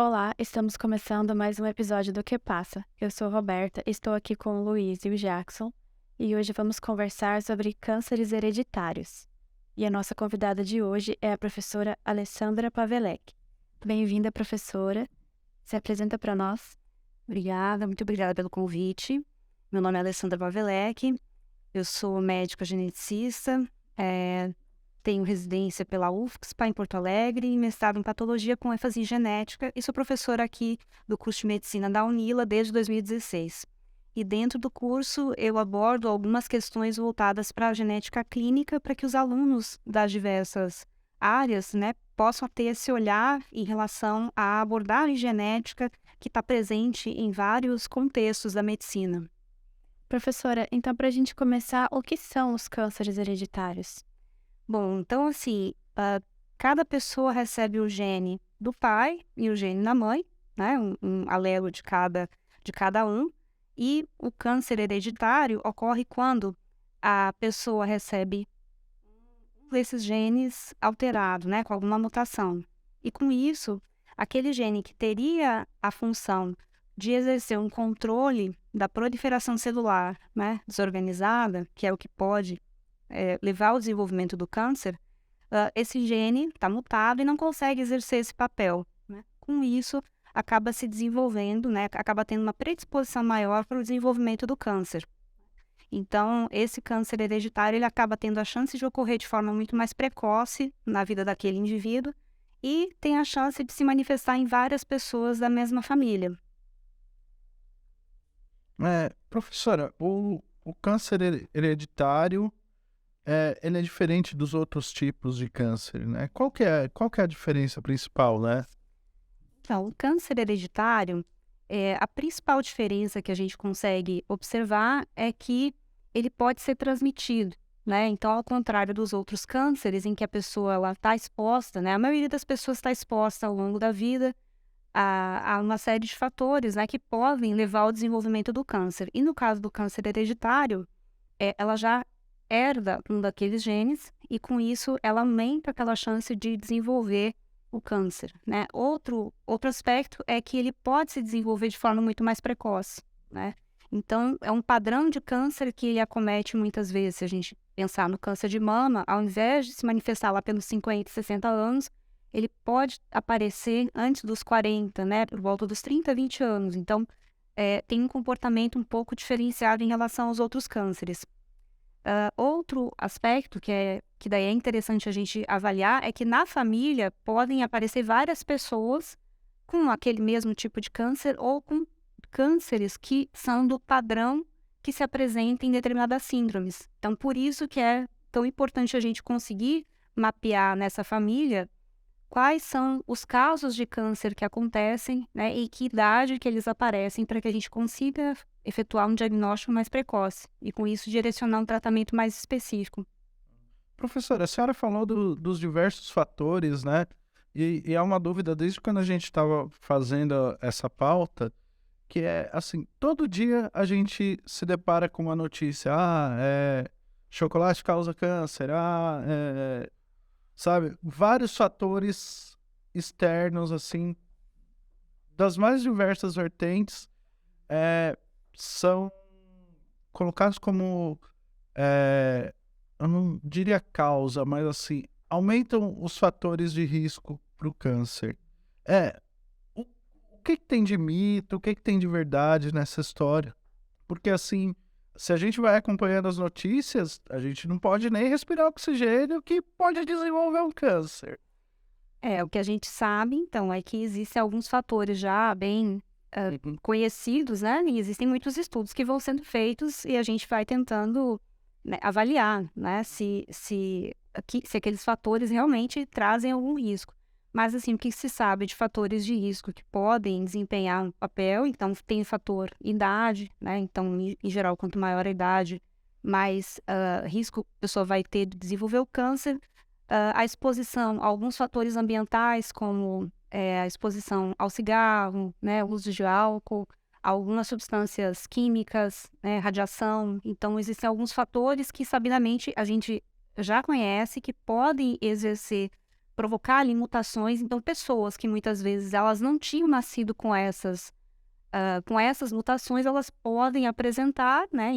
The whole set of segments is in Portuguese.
Olá, estamos começando mais um episódio do Que Passa. Eu sou Roberta, estou aqui com o Luiz e o Jackson e hoje vamos conversar sobre cânceres hereditários. E a nossa convidada de hoje é a professora Alessandra Pavelec. Bem-vinda, professora. Se apresenta para nós. Obrigada, muito obrigada pelo convite. Meu nome é Alessandra Pavelec, eu sou médica geneticista, tenho residência pela UFSPA em Porto Alegre e mestrado em patologia com ênfase em genética e sou professora aqui do curso de medicina da UNILA desde 2016. E dentro do curso eu abordo algumas questões voltadas para a genética clínica para que os alunos das diversas áreas, possam ter esse olhar em relação à abordagem genética que está presente em vários contextos da medicina. Professora, então para a gente começar, o que são os cânceres hereditários? Bom, então assim, cada pessoa recebe o gene do pai e o gene da mãe, né? Um alelo de cada um. E o câncer hereditário ocorre quando a pessoa recebe um desses genes alterado, né? Com alguma mutação. E com isso, aquele gene que teria a função de exercer um controle da proliferação celular, né, desorganizada, que é o que pode levar ao desenvolvimento do câncer, esse gene está mutado e não consegue exercer esse papel, né? Com isso, acaba se desenvolvendo, né, acaba tendo uma predisposição maior para o desenvolvimento do câncer. Então, esse câncer hereditário ele acaba tendo a chance de ocorrer de forma muito mais precoce na vida daquele indivíduo e tem a chance de se manifestar em várias pessoas da mesma família. Professora, o câncer hereditário, ele é diferente dos outros tipos de câncer, né? Qual que é a diferença principal, né? Então, o câncer hereditário, a principal diferença que a gente consegue observar é que ele pode ser transmitido, né? Então, ao contrário dos outros cânceres em que a pessoa está exposta, né? A maioria das pessoas está exposta ao longo da vida a uma série de fatores, né, que podem levar ao desenvolvimento do câncer. E no caso do câncer hereditário, ela já herda um daqueles genes e com isso ela aumenta aquela chance de desenvolver o câncer, né? Outro aspecto é que ele pode se desenvolver de forma muito mais precoce, né? Então, é um padrão de câncer que ele acomete muitas vezes. Se a gente pensar no câncer de mama, ao invés de se manifestar lá pelos 50, 60 anos, ele pode aparecer antes dos 40, né? Por volta dos 30, 20 anos. Então, tem um comportamento um pouco diferenciado em relação aos outros cânceres. Outro aspecto que daí é interessante a gente avaliar é que na família podem aparecer várias pessoas com aquele mesmo tipo de câncer ou com cânceres que são do padrão que se apresenta em determinadas síndromes. Então, por isso que é tão importante a gente conseguir mapear nessa família quais são os casos de câncer que acontecem, né, e que idade que eles aparecem para que a gente consiga efetuar um diagnóstico mais precoce e, com isso, direcionar um tratamento mais específico. Professora, a senhora falou dos diversos fatores, né? E é uma dúvida desde quando a gente estava fazendo essa pauta, que é assim, todo dia a gente se depara com uma notícia, chocolate causa câncer, sabe, vários fatores externos, assim, das mais diversas vertentes, são colocados como, eu não diria causa, mas assim, aumentam os fatores de risco para o câncer. O, o que tem de mito, o que tem de verdade nessa história? Porque assim, se a gente vai acompanhando as notícias, a gente não pode nem respirar oxigênio que pode desenvolver um câncer. O que a gente sabe, então, é que existem alguns fatores já bem conhecidos, né? E existem muitos estudos que vão sendo feitos e a gente vai tentando, né, avaliar, né, se aqueles fatores realmente trazem algum risco. Mas, assim, o que se sabe de fatores de risco que podem desempenhar um papel? Então, tem o fator idade, né? Então, em geral, quanto maior a idade, mais risco a pessoa vai ter de desenvolver o câncer. A exposição a alguns fatores ambientais, como a exposição ao cigarro, né, o uso de álcool, algumas substâncias químicas, né, radiação. Então, existem alguns fatores que, sabidamente, a gente já conhece que podem exercer provocar ali mutações. Então, pessoas que muitas vezes elas não tinham nascido com essas mutações, elas podem apresentar, né,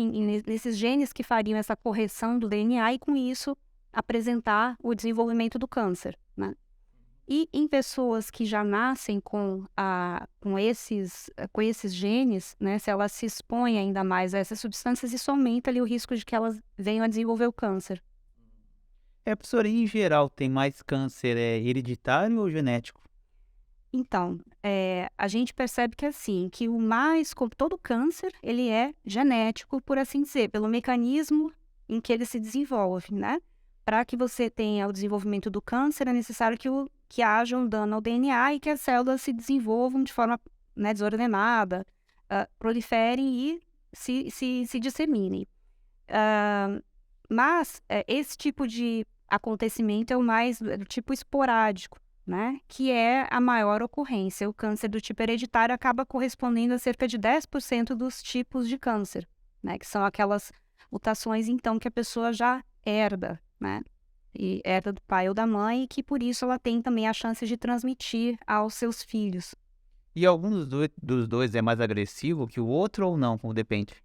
nesses genes que fariam essa correção do DNA e, com isso, apresentar o desenvolvimento do câncer, né? E em pessoas que já nascem com esses genes, né, se elas se expõem ainda mais a essas substâncias, isso aumenta ali o risco de que elas venham a desenvolver o câncer. Professora, e em geral, tem mais câncer hereditário ou genético? Então, a gente percebe que assim, que como todo câncer, ele é genético, por assim dizer, pelo mecanismo em que ele se desenvolve, né? Para que você tenha o desenvolvimento do câncer, é necessário que haja um dano ao DNA e que as células se desenvolvam de forma, né, desordenada, proliferem e se disseminem. Mas esse tipo de acontecimento é o mais do tipo esporádico, né? Que é a maior ocorrência. O câncer do tipo hereditário acaba correspondendo a cerca de 10% dos tipos de câncer, né? Que são aquelas mutações, então, que a pessoa já herda, né? E herda do pai ou da mãe, e que por isso ela tem também a chance de transmitir aos seus filhos. E algum dos dois é mais agressivo que o outro ou não, como depende?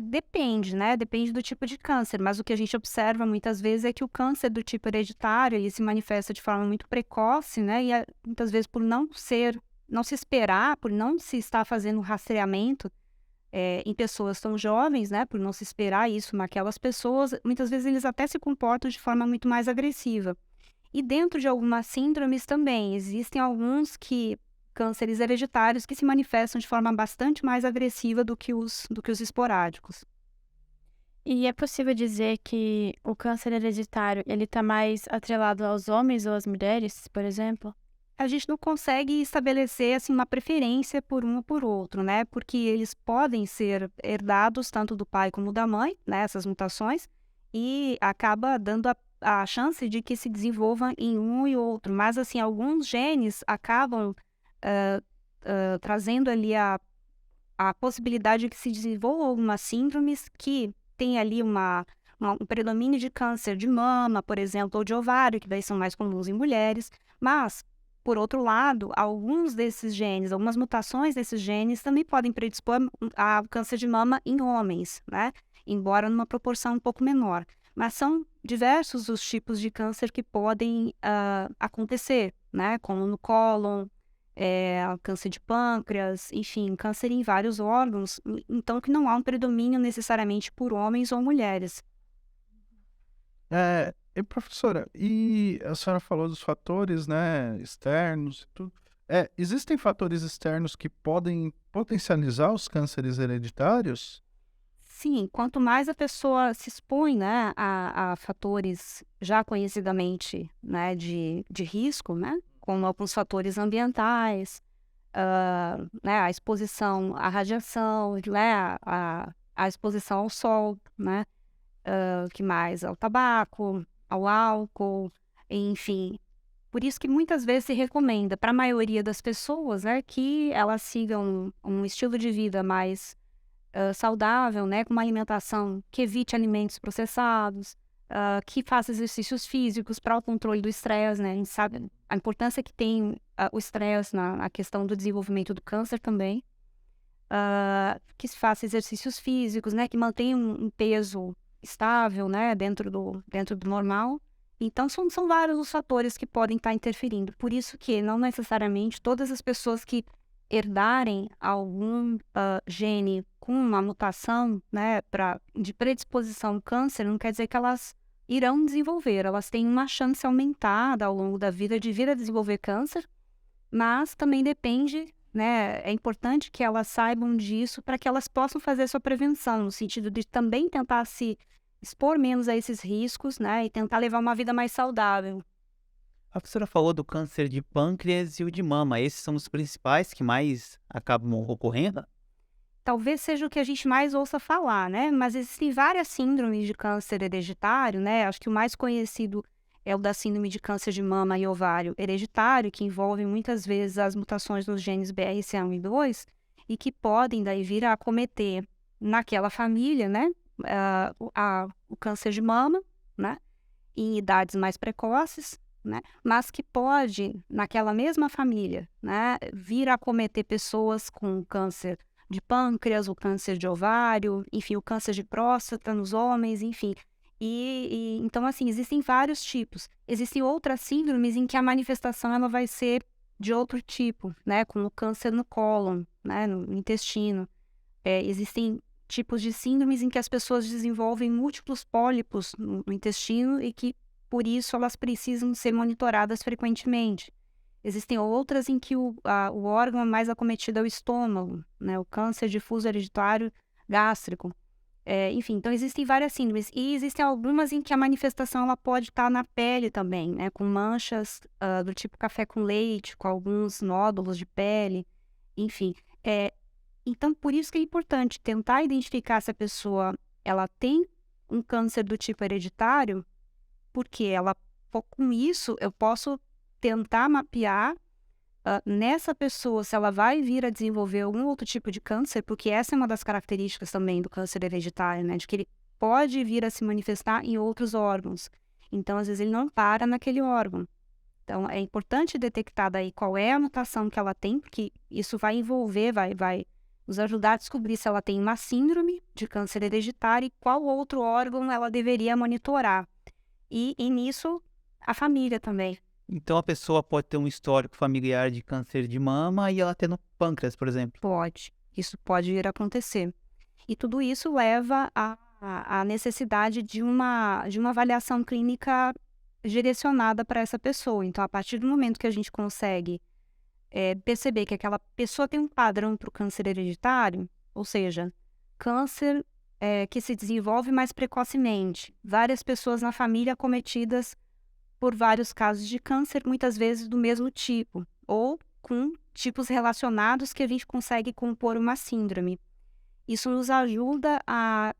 Depende, né? Depende do tipo de câncer, mas o que a gente observa muitas vezes é que o câncer do tipo hereditário, ele se manifesta de forma muito precoce, né? E muitas vezes por não se esperar, por não se estar fazendo um rastreamento em pessoas tão jovens, né? Por não se esperar isso naquelas pessoas, muitas vezes eles até se comportam de forma muito mais agressiva. E dentro de algumas síndromes também, existem alguns cânceres hereditários que se manifestam de forma bastante mais agressiva do que os esporádicos. E é possível dizer que o câncer hereditário, ele tá mais atrelado aos homens ou às mulheres, por exemplo? A gente não consegue estabelecer assim uma preferência por um ou por outro, né? Porque eles podem ser herdados tanto do pai como da mãe, né? Essas mutações, e acaba dando a chance de que se desenvolva em um e outro. Mas assim, alguns genes acabam trazendo ali a possibilidade de que se desenvolvam algumas síndromes que tem ali um predomínio de câncer de mama, por exemplo, ou de ovário, que daí são mais comuns em mulheres. Mas, por outro lado, alguns desses genes, algumas mutações desses genes também podem predispor a câncer de mama em homens, né? Embora numa proporção um pouco menor. Mas são diversos os tipos de câncer que podem acontecer, né? Como no cólon, câncer de pâncreas, enfim, câncer em vários órgãos, então que não há um predomínio necessariamente por homens ou mulheres. E professora, e a senhora falou dos fatores, né, externos e tudo. Existem fatores externos que podem potencializar os cânceres hereditários? Sim, quanto mais a pessoa se expõe, né, a fatores já conhecidamente, né, de risco, né, como alguns fatores ambientais, né, a exposição à radiação, né, a exposição ao sol, né, que mais? Ao tabaco, ao álcool, enfim. Por isso que muitas vezes se recomenda para a maioria das pessoas, né, que elas sigam um estilo de vida mais saudável, né, com uma alimentação que evite alimentos processados, que faça exercícios físicos para o controle do estresse, né? A gente sabe a importância que tem o estresse na questão do desenvolvimento do câncer também. Que se faça exercícios físicos, né, que mantenha um peso estável, né, dentro do normal. Então, são vários os fatores que podem estar interferindo. Por isso que não necessariamente todas as pessoas que herdarem algum gene com uma mutação, né, de predisposição ao câncer, não quer dizer que elas irão desenvolver. Elas têm uma chance aumentada ao longo da vida de vir a desenvolver câncer, mas também depende, né, é importante que elas saibam disso para que elas possam fazer sua prevenção, no sentido de também tentar se expor menos a esses riscos, né, e tentar levar uma vida mais saudável. A professora falou do câncer de pâncreas e o de mama. Esses são os principais que mais acabam ocorrendo? Talvez seja o que a gente mais ouça falar, né? Mas existem várias síndromes de câncer hereditário, né? Acho que o mais conhecido é o da síndrome de câncer de mama e ovário hereditário, que envolve muitas vezes as mutações nos genes BRCA1 e 2 e que podem daí vir a acometer naquela família, né? O câncer de mama, né? Em idades mais precoces, né? Mas que pode, naquela mesma família, né, vir a acometer pessoas com câncer de pâncreas, o câncer de ovário, enfim, o câncer de próstata nos homens, enfim. Então, assim, existem vários tipos. Existem outras síndromes em que a manifestação ela vai ser de outro tipo, né, como o câncer no cólon, né, no intestino. Existem tipos de síndromes em que as pessoas desenvolvem múltiplos pólipos no intestino e que, por isso, elas precisam ser monitoradas frequentemente. Existem outras em que o órgão mais acometido é o estômago, né, o câncer difuso hereditário gástrico. Enfim, então existem várias síndromes. E existem algumas em que a manifestação ela pode estar na pele também, né, com manchas do tipo café com leite, com alguns nódulos de pele, enfim. Então, por isso que é importante tentar identificar se a pessoa ela tem um câncer do tipo hereditário, porque com isso eu posso tentar mapear nessa pessoa se ela vai vir a desenvolver algum outro tipo de câncer, porque essa é uma das características também do câncer hereditário, né? De que ele pode vir a se manifestar em outros órgãos. Então, às vezes, ele não para naquele órgão. Então, é importante detectar daí qual é a mutação que ela tem, porque isso vai envolver, vai nos ajudar a descobrir se ela tem uma síndrome de câncer hereditário e qual outro órgão ela deveria monitorar. E nisso, a família também. Então a pessoa pode ter um histórico familiar de câncer de mama e ela ter no pâncreas, por exemplo. Pode. Isso pode vir a acontecer. E tudo isso leva à necessidade de uma avaliação clínica direcionada para essa pessoa. Então, a partir do momento que a gente consegue perceber que aquela pessoa tem um padrão para o câncer hereditário, ou seja, câncer que se desenvolve mais precocemente, várias pessoas na família acometidas por vários casos de câncer, muitas vezes do mesmo tipo, ou com tipos relacionados que a gente consegue compor uma síndrome. Isso nos ajuda a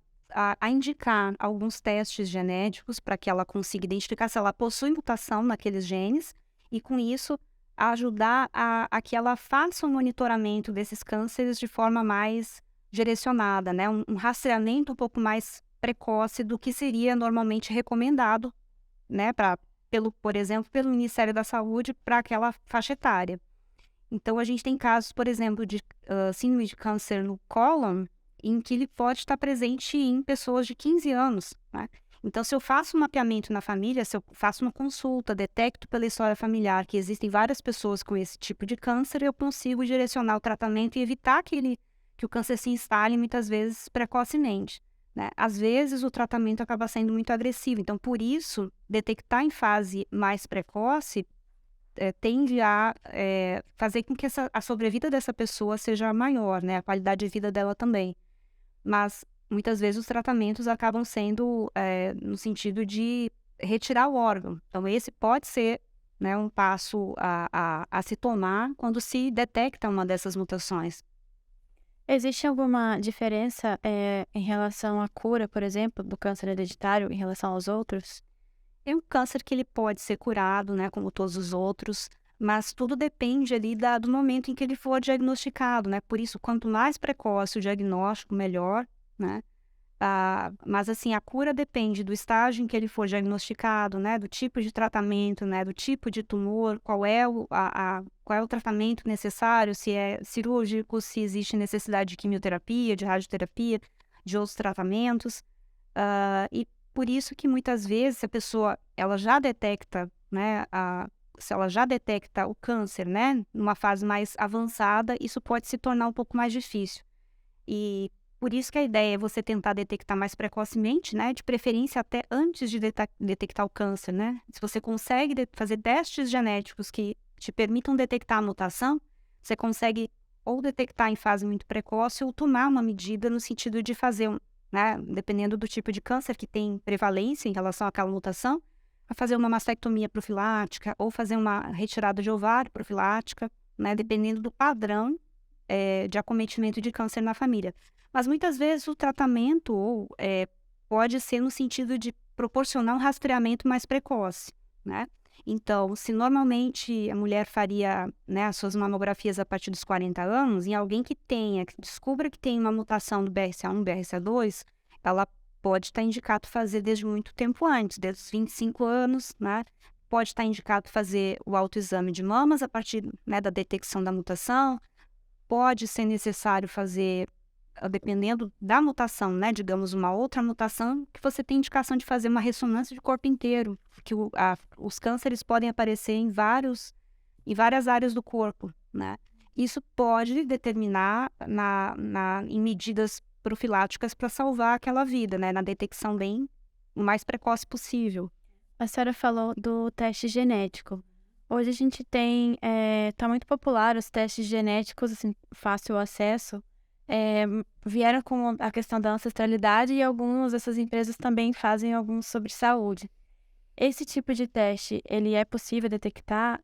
indicar alguns testes genéticos para que ela consiga identificar se ela possui mutação naqueles genes e, com isso, ajudar a que ela faça um monitoramento desses cânceres de forma mais direcionada, né? Um rastreamento um pouco mais precoce do que seria normalmente recomendado, né? Por exemplo, pelo Ministério da Saúde para aquela faixa etária. Então, a gente tem casos, por exemplo, de síndrome de câncer no cólon, em que ele pode estar presente em pessoas de 15 anos, né? Então, se eu faço um mapeamento na família, se eu faço uma consulta, detecto pela história familiar que existem várias pessoas com esse tipo de câncer, eu consigo direcionar o tratamento e evitar que o câncer se instale muitas vezes precocemente, né? Às vezes, o tratamento acaba sendo muito agressivo. Então, por isso, detectar em fase mais precoce tende a fazer com que a sobrevida dessa pessoa seja maior, né? A qualidade de vida dela também. Mas, muitas vezes, os tratamentos acabam sendo no sentido de retirar o órgão. Então, esse pode ser, né, um passo a se tomar quando se detecta uma dessas mutações. Existe alguma diferença em relação à cura, por exemplo, do câncer hereditário em relação aos outros? É um câncer que ele pode ser curado, né, como todos os outros, mas tudo depende ali do momento em que ele for diagnosticado, né? Por isso, quanto mais precoce o diagnóstico, melhor, né? Mas assim, a cura depende do estágio em que ele for diagnosticado, né? Do tipo de tratamento, né? Do tipo de tumor, qual é o tratamento necessário, se é cirúrgico, se existe necessidade de quimioterapia, de radioterapia, de outros tratamentos. E por isso que muitas vezes se a pessoa ela já detecta, né? Se ela já detecta o câncer, né? Numa fase mais avançada, isso pode se tornar um pouco mais difícil. E por isso que a ideia é você tentar detectar mais precocemente, né? De preferência até antes de detectar o câncer, né? Se você consegue fazer testes genéticos que te permitam detectar a mutação, você consegue ou detectar em fase muito precoce ou tomar uma medida no sentido de fazer, né? Dependendo do tipo de câncer que tem prevalência em relação àquela mutação, a fazer uma mastectomia profilática ou fazer uma retirada de ovário profilática, né? Dependendo do padrão de acometimento de câncer na família. Mas muitas vezes o tratamento pode ser no sentido de proporcionar um rastreamento mais precoce, né? Então, se normalmente a mulher faria, né, as suas mamografias a partir dos 40 anos, em alguém que descubra que tem uma mutação do BRCA1, BRCA2, ela pode estar indicado fazer desde muito tempo antes, desde os 25 anos, né? pode estar indicado fazer o autoexame de mamas a partir, né, da detecção da mutação. Pode ser necessário fazer, dependendo da mutação, né, digamos, uma outra mutação, que você tem indicação de fazer uma ressonância de corpo inteiro, porque os cânceres podem aparecer em várias áreas do corpo, né? Isso pode determinar em medidas profiláticas para salvar aquela vida, né, na detecção bem o mais precoce possível. A senhora falou do teste genético. Hoje a gente tem, tá muito popular os testes genéticos, assim, fácil acesso. Vieram com a questão da ancestralidade e algumas dessas empresas também fazem alguns sobre saúde. Esse tipo de teste, ele é possível detectar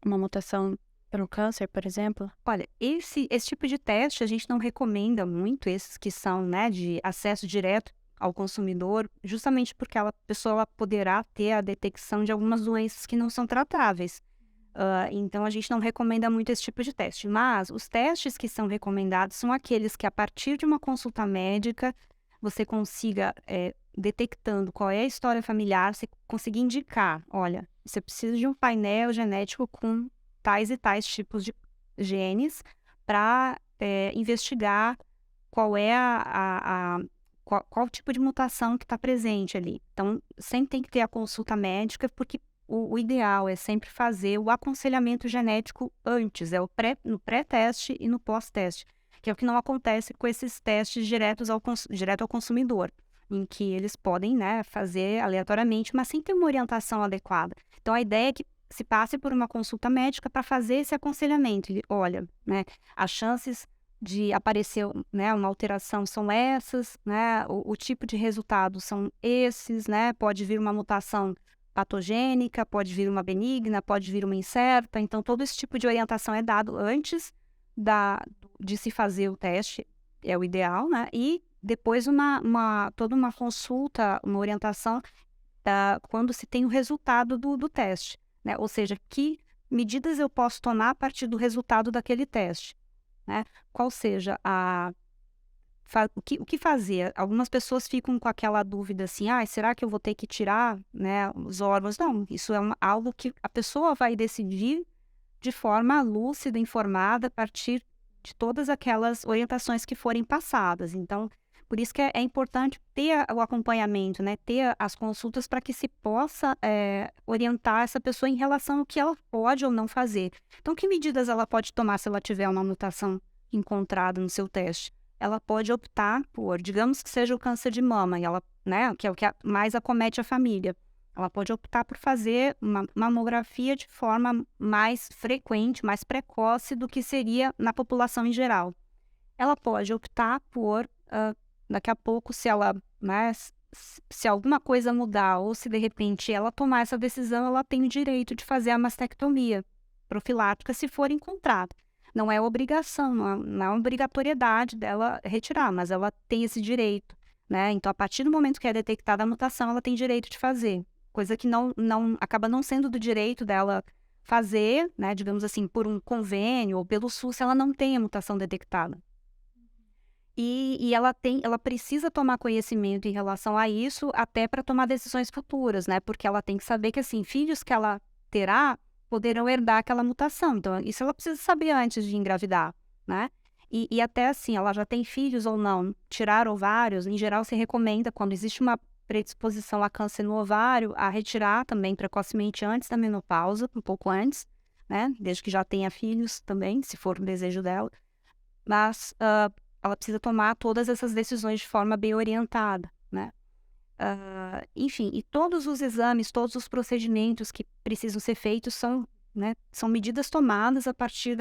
uma mutação para um câncer, por exemplo? Olha, esse tipo de teste a gente não recomenda muito, esses que são, né, de acesso direto ao consumidor, justamente porque a pessoa ela poderá ter a detecção de algumas doenças que não são tratáveis. Então, a gente não recomenda muito esse tipo de teste. Mas os testes que são recomendados são aqueles que, a partir de uma consulta médica, você consiga, detectando qual é a história familiar, você consiga indicar, olha, você precisa de um painel genético com tais e tais tipos de genes para investigar qual é qual tipo de mutação que está presente ali. Então, sempre tem que ter a consulta médica, porque o ideal é sempre fazer o aconselhamento genético antes, no pré-teste e no pós-teste, que é o que não acontece com esses testes direto ao consumidor, em que eles podem, né, fazer aleatoriamente, mas sem ter uma orientação adequada. Então, a ideia é que se passe por uma consulta médica para fazer esse aconselhamento. Olha, né, as chances de aparecer, né, uma alteração são essas, né, o tipo de resultado são esses, né, pode vir uma mutação patogênica, pode vir uma benigna, pode vir uma incerta. Então, todo esse tipo de orientação é dado antes de se fazer o teste, é o ideal, né, e depois toda uma consulta, uma orientação quando se tem o resultado do teste, né, ou seja, que medidas eu posso tomar a partir do resultado daquele teste. Né? Qual seja o que fazer? Algumas pessoas ficam com aquela dúvida assim, será que eu vou ter que tirar, né, os órgãos? Não, isso é algo que a pessoa vai decidir de forma lúcida, informada, a partir de todas aquelas orientações que forem passadas. Então, por isso que é importante ter o acompanhamento, né, ter as consultas para que se possa orientar essa pessoa em relação ao que ela pode ou não fazer. Então, que medidas ela pode tomar se ela tiver uma mutação encontrada no seu teste? Ela pode optar por, digamos que seja o câncer de mama, né, que é o que mais acomete a família. Ela pode optar por fazer uma mamografia de forma mais frequente, mais precoce do que seria na população em geral. Ela pode optar por daqui a pouco, se ela, né, se alguma coisa mudar ou se de repente ela tomar essa decisão, ela tem o direito de fazer a mastectomia profilática se for encontrada. Não é obrigação, não é obrigatoriedade dela retirar, mas ela tem esse direito, né? Então, a partir do momento que é detectada a mutação, ela tem direito de fazer, coisa que acaba não sendo do direito dela fazer, né, digamos assim, por um convênio ou pelo SUS, se ela não tem a mutação detectada. E ela precisa tomar conhecimento em relação a isso até para tomar decisões futuras, né? Porque ela tem que saber que, assim, filhos que ela terá poderão herdar aquela mutação. Então, isso ela precisa saber antes de engravidar, né? E até assim, ela já tem filhos ou não, tirar ovários, em geral se recomenda, quando existe uma predisposição a câncer no ovário, a retirar também precocemente antes da menopausa, um pouco antes, né? Desde que já tenha filhos também, se for o desejo dela. Mas ela precisa tomar todas essas decisões de forma bem orientada, né? Enfim, e todos os exames, todos os procedimentos que precisam ser feitos são medidas tomadas a partir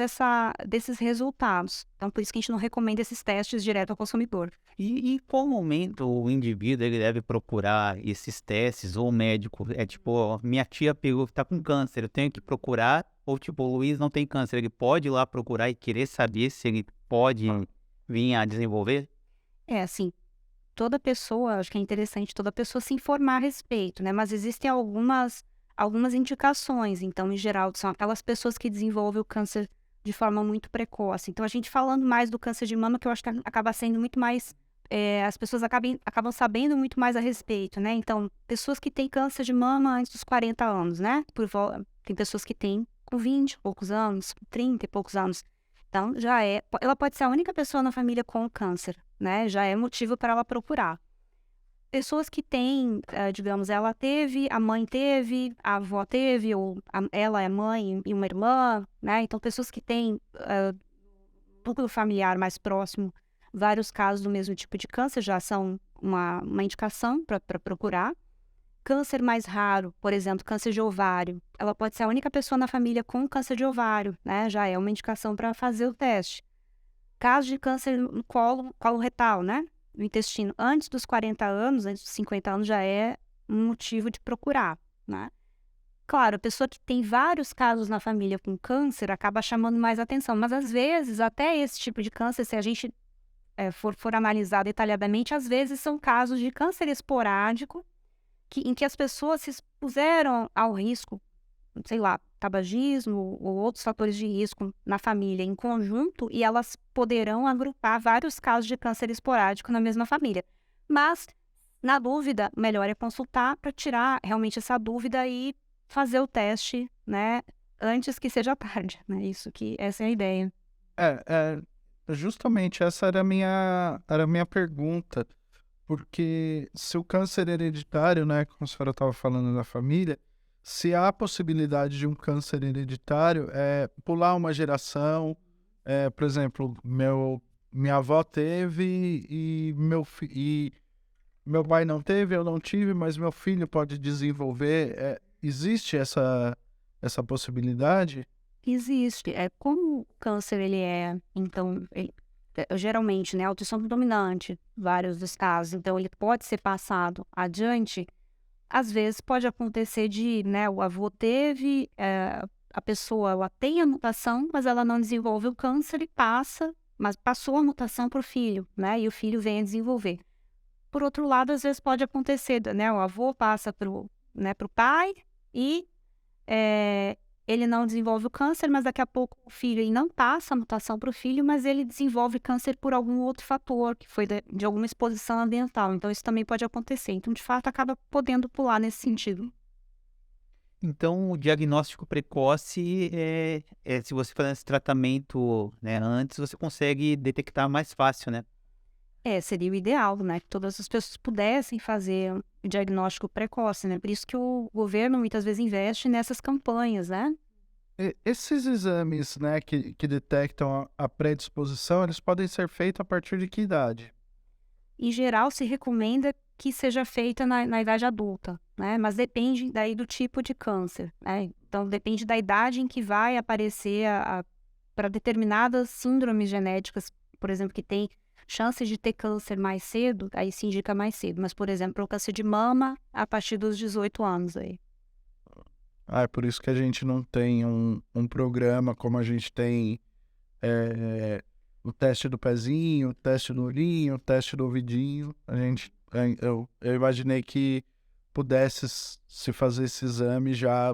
desses resultados. Então, por isso que a gente não recomenda esses testes direto ao consumidor. E em qual momento o indivíduo ele deve procurar esses testes ou o médico? É tipo, ó, minha tia pegou que tá com câncer, eu tenho que procurar? Ou tipo, o Luiz não tem câncer, ele pode ir lá procurar e querer saber se ele pode vir a desenvolver? Assim, toda pessoa, acho que é interessante toda pessoa se informar a respeito, né? Mas existem algumas indicações. Então, em geral, são aquelas pessoas que desenvolvem o câncer de forma muito precoce. Então, a gente falando mais do câncer de mama, que eu acho que acaba sendo muito mais as pessoas acabam sabendo muito mais a respeito, né? Então, pessoas que têm câncer de mama antes dos 40 anos, né? Tem pessoas que têm com 20 e poucos anos, com 30 e poucos anos. Então, ela pode ser a única pessoa na família com câncer, né? Já é motivo para ela procurar. Pessoas que têm, digamos, ela teve, a mãe teve, a avó teve, ou ela é mãe e uma irmã, né? Então, pessoas que têm núcleo familiar mais próximo, vários casos do mesmo tipo de câncer já são uma indicação para procurar. Câncer mais raro, por exemplo, câncer de ovário, ela pode ser a única pessoa na família com câncer de ovário, né? Já é uma indicação para fazer o teste. Caso de câncer no colo retal, né? No intestino, antes dos 40 anos, antes dos 50 anos, já é um motivo de procurar, né? Claro, a pessoa que tem vários casos na família com câncer acaba chamando mais atenção, mas às vezes, até esse tipo de câncer, se a gente for analisar detalhadamente, às vezes são casos de câncer esporádico em que as pessoas se expuseram ao risco, sei lá, tabagismo ou outros fatores de risco na família em conjunto, e elas poderão agrupar vários casos de câncer esporádico na mesma família. Mas, na dúvida, melhor é consultar para tirar realmente essa dúvida e fazer o teste, né, antes que seja tarde, né? Essa é a ideia. Justamente essa era a minha pergunta, porque se o câncer hereditário, né, como a senhora estava falando da família, se há a possibilidade de um câncer hereditário pular uma geração, por exemplo, minha avó teve e meu pai não teve, eu não tive, mas meu filho pode desenvolver. Existe essa possibilidade? Existe. Como o câncer, então, geralmente, né, autossoma dominante, vários dos casos, então ele pode ser passado adiante. Às vezes pode acontecer né, o avô teve, a pessoa, ela tem a mutação, mas ela não desenvolve o câncer e mas passou a mutação para o filho, né, e o filho vem a desenvolver. Por outro lado, às vezes pode acontecer, né, o avô passa para o pai e ele não desenvolve o câncer, mas daqui a pouco o filho ele não passa a mutação para o filho, mas ele desenvolve câncer por algum outro fator, que foi de alguma exposição ambiental. Então, isso também pode acontecer. Então, de fato, acaba podendo pular nesse sentido. Então, o diagnóstico precoce se você fazer esse tratamento, né, antes, você consegue detectar mais fácil, né? Seria o ideal, né? Que todas as pessoas pudessem fazer o diagnóstico precoce, né? Por isso que o governo muitas vezes investe nessas campanhas, né? Esses exames, né, que detectam a predisposição, eles podem ser feitos a partir de que idade? Em geral, se recomenda que seja feita na idade adulta, né? Mas depende daí do tipo de câncer, né? Então, depende da idade em que vai aparecer para determinadas síndromes genéticas, por exemplo, que tem chances de ter câncer mais cedo, aí se indica mais cedo. Mas, por exemplo, para o câncer de mama, a partir dos 18 anos aí. É por isso que a gente não tem um programa como a gente tem o teste do pezinho, o teste do olhinho, o teste do ouvidinho. Eu imaginei que pudesse se fazer esse exame já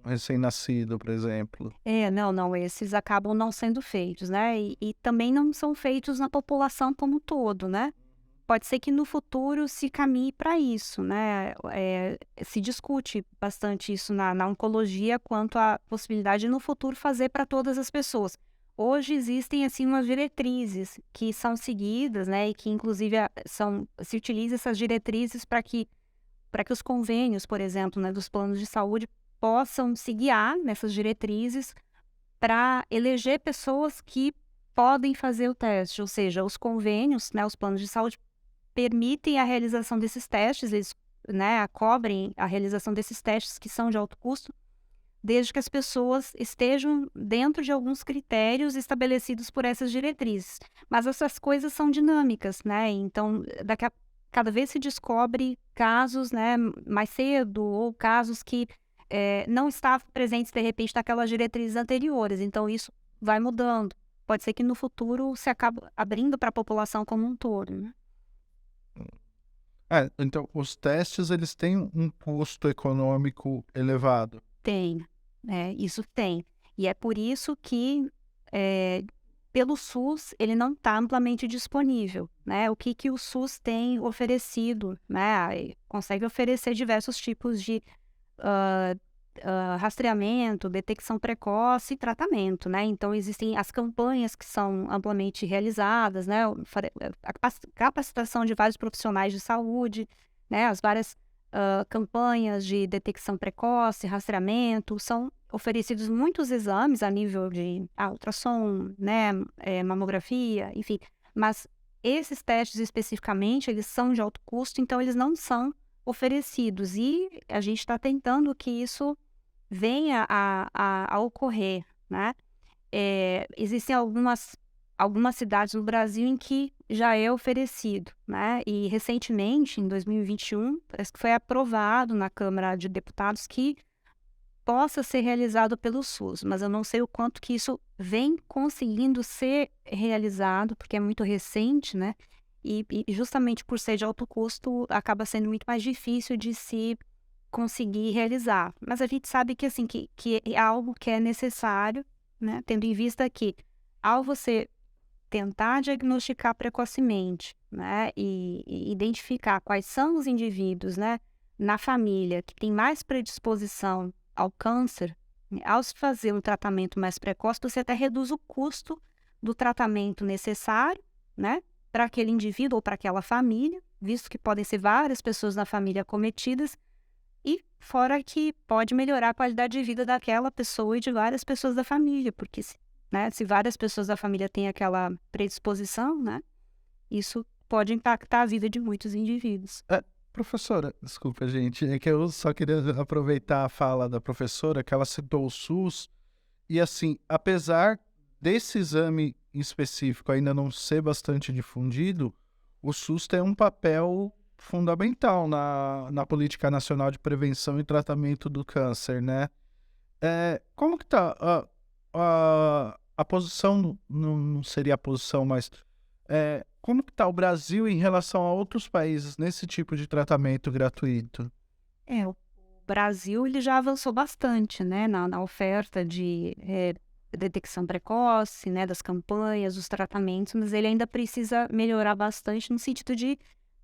recém-nascido, por exemplo. Não, esses acabam não sendo feitos, né? E também não são feitos na população como um todo, né? Pode ser que no futuro se caminhe para isso, né? Se discute bastante isso na oncologia quanto à possibilidade de no futuro fazer para todas as pessoas. Hoje existem assim umas diretrizes que são seguidas, né? E que inclusive se utiliza essas diretrizes para que os convênios, por exemplo, né, dos planos de saúde possam se guiar nessas diretrizes para eleger pessoas que podem fazer o teste, ou seja, os convênios, né, os planos de saúde permitem a realização desses testes, eles, né, cobrem a realização desses testes que são de alto custo, desde que as pessoas estejam dentro de alguns critérios estabelecidos por essas diretrizes. Mas essas coisas são dinâmicas, né? Então, cada vez se descobre casos, né, mais cedo, ou casos que não estavam presentes, de repente, naquelas diretrizes anteriores. Então, isso vai mudando. Pode ser que no futuro se acabe abrindo para a população como um todo, né? Então, os testes, eles têm um custo econômico elevado? Tem, isso tem. E é por isso que pelo SUS, ele não está amplamente disponível, né? O que o SUS tem oferecido, né? Consegue oferecer diversos tipos de rastreamento, detecção precoce e tratamento, né? Então, existem as campanhas que são amplamente realizadas, né? A capacitação de vários profissionais de saúde, né? As várias campanhas de detecção precoce, rastreamento, são oferecidos muitos exames a nível de ultrassom, né? Mamografia, enfim. Mas esses testes especificamente, eles são de alto custo, então eles não são oferecidos. E a gente está tentando que isso venha a ocorrer, né? Existem algumas cidades no Brasil em que já é oferecido, né? E recentemente, em 2021, parece que foi aprovado na Câmara de Deputados que possa ser realizado pelo SUS, mas eu não sei o quanto que isso vem conseguindo ser realizado, porque é muito recente, né? E justamente por ser de alto custo, acaba sendo muito mais difícil de se conseguir realizar. Mas a gente sabe que, assim, que é algo que é necessário, né? Tendo em vista que, ao você tentar diagnosticar precocemente, né? E identificar quais são os indivíduos, né? Na família que tem mais predisposição ao câncer, né, ao se fazer um tratamento mais precoce, você até reduz o custo do tratamento necessário, né? Para aquele indivíduo ou para aquela família, visto que podem ser várias pessoas na família acometidas, e fora que pode melhorar a qualidade de vida daquela pessoa e de várias pessoas da família, porque se várias pessoas da família têm aquela predisposição, né, isso pode impactar a vida de muitos indivíduos. Professora, desculpa, gente, é que eu só queria aproveitar a fala da professora, que ela citou o SUS, e assim, apesar desse exame em específico ainda não ser bastante difundido, o SUS tem um papel fundamental na Política Nacional de Prevenção e Tratamento do Câncer, né? Como que tá a posição, não seria a posição, mas como que tá o Brasil em relação a outros países nesse tipo de tratamento gratuito? O Brasil ele já avançou bastante, né, na oferta de detecção precoce, né, das campanhas, dos tratamentos, mas ele ainda precisa melhorar bastante no sentido de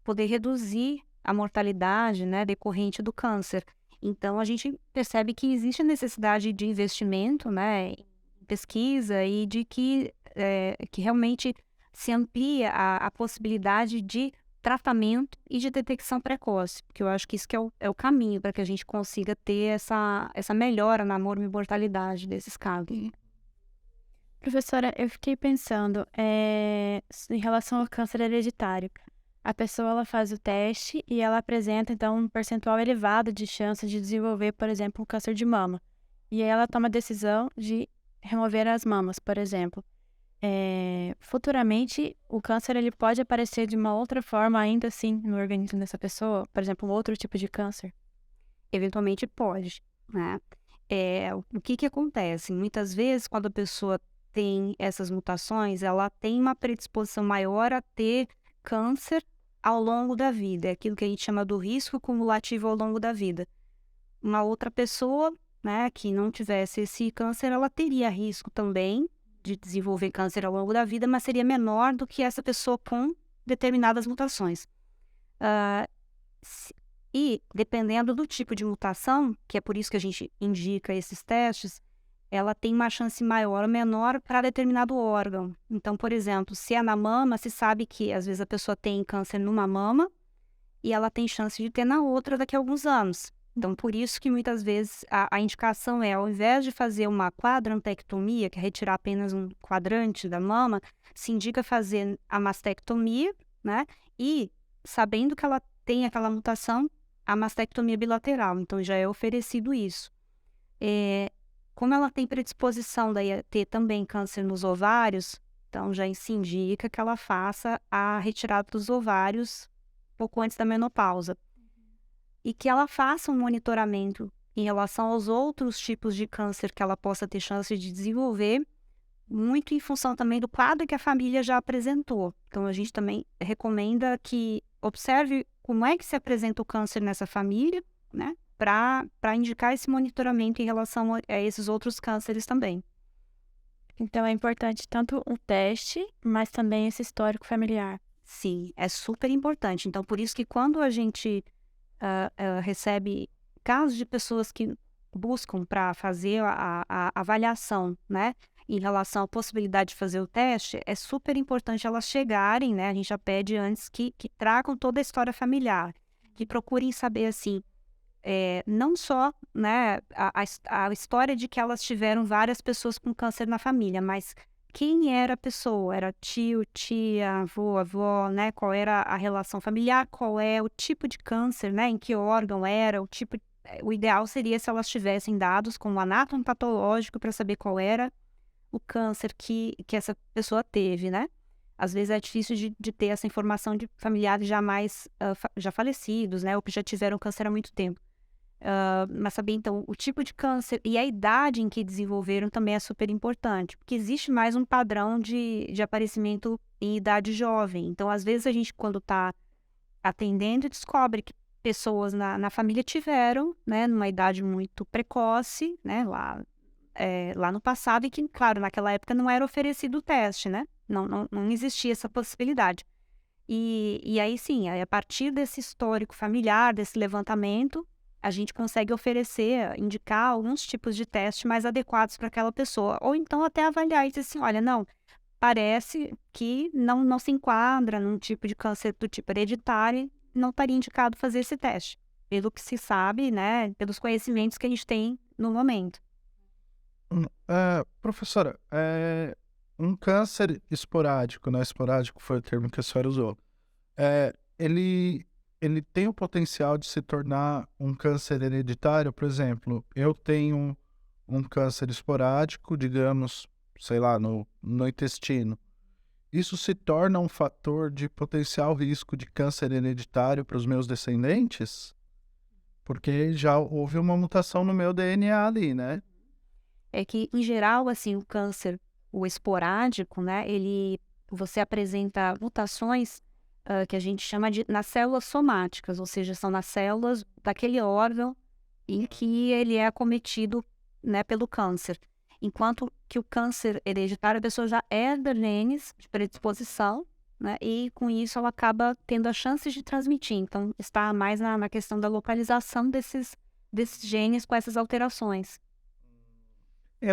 poder reduzir a mortalidade, né, decorrente do câncer. Então, a gente percebe que existe a necessidade de investimento, né, em pesquisa e de que realmente se amplie a possibilidade de tratamento e de detecção precoce, porque eu acho que isso que é o caminho para que a gente consiga ter essa melhora na mortalidade desses casos. Professora, eu fiquei pensando em relação ao câncer hereditário. A pessoa ela faz o teste e ela apresenta, então, um percentual elevado de chance de desenvolver, por exemplo, um câncer de mama. E aí ela toma a decisão de remover as mamas, por exemplo. Futuramente, o câncer ele pode aparecer de uma outra forma ainda assim no organismo dessa pessoa? Por exemplo, um outro tipo de câncer? Eventualmente pode, né? O que acontece? Muitas vezes, quando a pessoa tem essas mutações, ela tem uma predisposição maior a ter câncer ao longo da vida. É aquilo que a gente chama do risco cumulativo ao longo da vida. Uma outra pessoa, né, que não tivesse esse câncer, ela teria risco também de desenvolver câncer ao longo da vida, mas seria menor do que essa pessoa com determinadas mutações. E, dependendo do tipo de mutação, que é por isso que a gente indica esses testes, ela tem uma chance maior ou menor para determinado órgão. Então, por exemplo, se é na mama, se sabe que às vezes a pessoa tem câncer numa mama e ela tem chance de ter na outra daqui a alguns anos. Então, por isso que muitas vezes a indicação ao invés de fazer uma quadrantectomia, que é retirar apenas um quadrante da mama, se indica fazer a mastectomia, né? E, sabendo que ela tem aquela mutação, a mastectomia bilateral. Então, já é oferecido isso. Como ela tem predisposição daí a ter também câncer nos ovários, então já se indica que ela faça a retirada dos ovários pouco antes da menopausa. E que ela faça um monitoramento em relação aos outros tipos de câncer que ela possa ter chance de desenvolver, muito em função também do quadro que a família já apresentou. Então, a gente também recomenda que observe como é que se apresenta o câncer nessa família, né? Para indicar esse monitoramento em relação a esses outros cânceres também. Então é importante tanto o teste, mas também esse histórico familiar. Sim, é super importante. Então, por isso que quando a gente recebe casos de pessoas que buscam para fazer a avaliação, né, em relação à possibilidade de fazer o teste, é super importante elas chegarem, né, a gente já pede antes que tragam toda a história familiar, que procurem saber, assim, não só, né, a história de que elas tiveram várias pessoas com câncer na família, mas quem era a pessoa? Era tio, tia, avô, avó, né? Qual era a relação familiar? Qual é o tipo de câncer, né? Em que órgão era? O ideal seria se elas tivessem dados como anátomo patológico para saber qual era o câncer que essa pessoa teve, né? Às vezes é difícil de ter essa informação de familiares já falecidos, né? Ou que já tiveram câncer há muito tempo. Mas saber, então, o tipo de câncer e a idade em que desenvolveram também é super importante, porque existe mais um padrão de aparecimento em idade jovem. Então, às vezes, a gente, quando está atendendo, descobre que pessoas na família tiveram, né, numa idade muito precoce, né, lá no passado, e que, claro, naquela época não era oferecido o teste, né? Não existia essa possibilidade. E aí, sim, aí, a partir desse histórico familiar, desse levantamento, a gente consegue indicar alguns tipos de teste mais adequados para aquela pessoa. Ou então até avaliar e dizer assim, olha, não, parece que não se enquadra num tipo de câncer do tipo hereditário, não estaria indicado fazer esse teste, pelo que se sabe, né, pelos conhecimentos que a gente tem no momento. Professora, um câncer esporádico, né? Esporádico foi o termo que a senhora usou. Ele tem o potencial de se tornar um câncer hereditário, por exemplo, eu tenho um câncer esporádico, digamos, sei lá, no intestino. Isso se torna um fator de potencial risco de câncer hereditário para os meus descendentes? Porque já houve uma mutação no meu DNA ali, né? É que, em geral, assim, o câncer, o esporádico, né, você apresenta mutações que a gente chama nas células somáticas, ou seja, são nas células daquele órgão em que ele é acometido, né, pelo câncer. Enquanto que o câncer hereditário, a pessoa já herda genes de predisposição, né, e com isso ela acaba tendo a chance de transmitir. Então, está mais na questão da localização desses genes com essas alterações.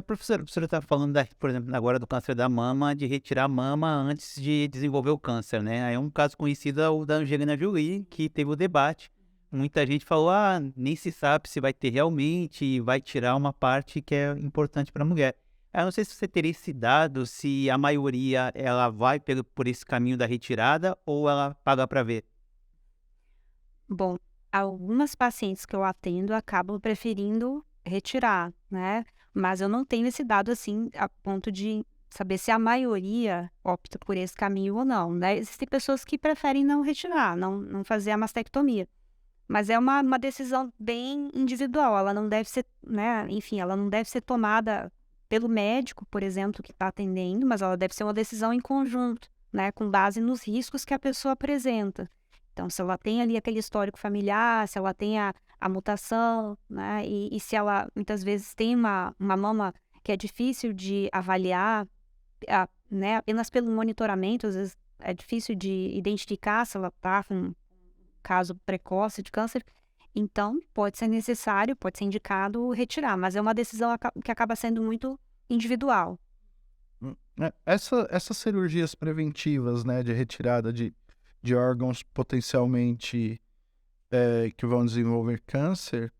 Professora, a senhora está falando, por exemplo, agora do câncer da mama, de retirar a mama antes de desenvolver o câncer, né? Aí um caso conhecido é o da Angelina Jolie, que teve o debate. Muita gente falou, nem se sabe se vai ter realmente, e vai tirar uma parte que é importante para a mulher. Eu não sei se você teria esse dado, se a maioria ela vai por esse caminho da retirada ou ela paga para ver. Bom, algumas pacientes que eu atendo acabam preferindo retirar, né? Mas eu não tenho esse dado assim a ponto de saber se a maioria opta por esse caminho ou não, né? Existem pessoas que preferem não retirar, não fazer a mastectomia. Mas é uma decisão bem individual, ela não deve ser, né? Enfim, ela não deve ser tomada pelo médico, por exemplo, que está atendendo, mas ela deve ser uma decisão em conjunto, né? Com base nos riscos que a pessoa apresenta. Então, se ela tem ali aquele histórico familiar, se ela tem a mutação, né? E se ela muitas vezes tem uma mama que é difícil de avaliar, né? Apenas pelo monitoramento, às vezes é difícil de identificar se ela está com um caso precoce de câncer. Então, pode ser necessário, pode ser indicado retirar, mas é uma decisão que acaba sendo muito individual. Essas cirurgias preventivas, né, de retirada de órgãos potencialmente que vão desenvolver câncer,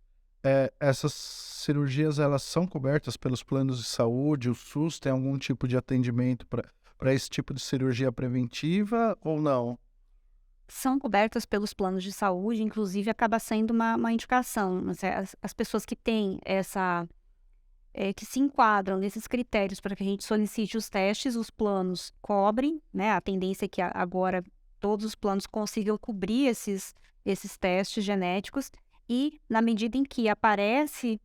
essas cirurgias elas são cobertas pelos planos de saúde? O SUS tem algum tipo de atendimento para esse tipo de cirurgia preventiva ou não? São cobertas pelos planos de saúde, inclusive acaba sendo uma indicação. As pessoas que têm que se enquadram nesses critérios para que a gente solicite os testes, os planos cobrem, né? A tendência é que agora todos os planos consigam cobrir esses testes genéticos e, na medida em que aparece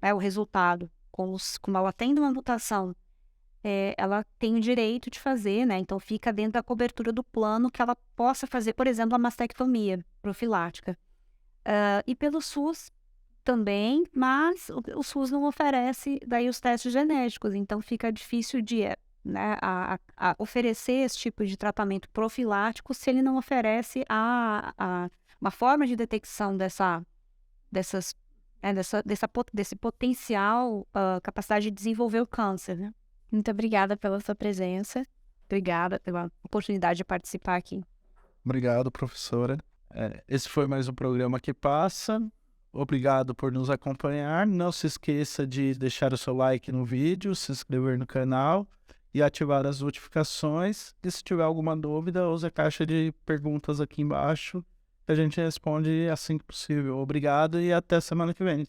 o resultado, como ela tem uma mutação, ela tem o direito de fazer, né? Então fica dentro da cobertura do plano que ela possa fazer, por exemplo, a mastectomia profilática. E pelo SUS também, mas o SUS não oferece daí os testes genéticos, então fica difícil de né, a oferecer esse tipo de tratamento profilático se ele não oferece uma forma de detecção desse potencial capacidade de desenvolver o câncer, né? Muito obrigada pela sua presença. Obrigada pela oportunidade de participar aqui. Obrigado, professora. Esse foi mais um programa Que Passa. Obrigado por nos acompanhar. Não se esqueça de deixar o seu like no vídeo, se inscrever no canal e ativar as notificações. E se tiver alguma dúvida, use a caixa de perguntas aqui embaixo, que a gente responde assim que possível. Obrigado e até semana que vem.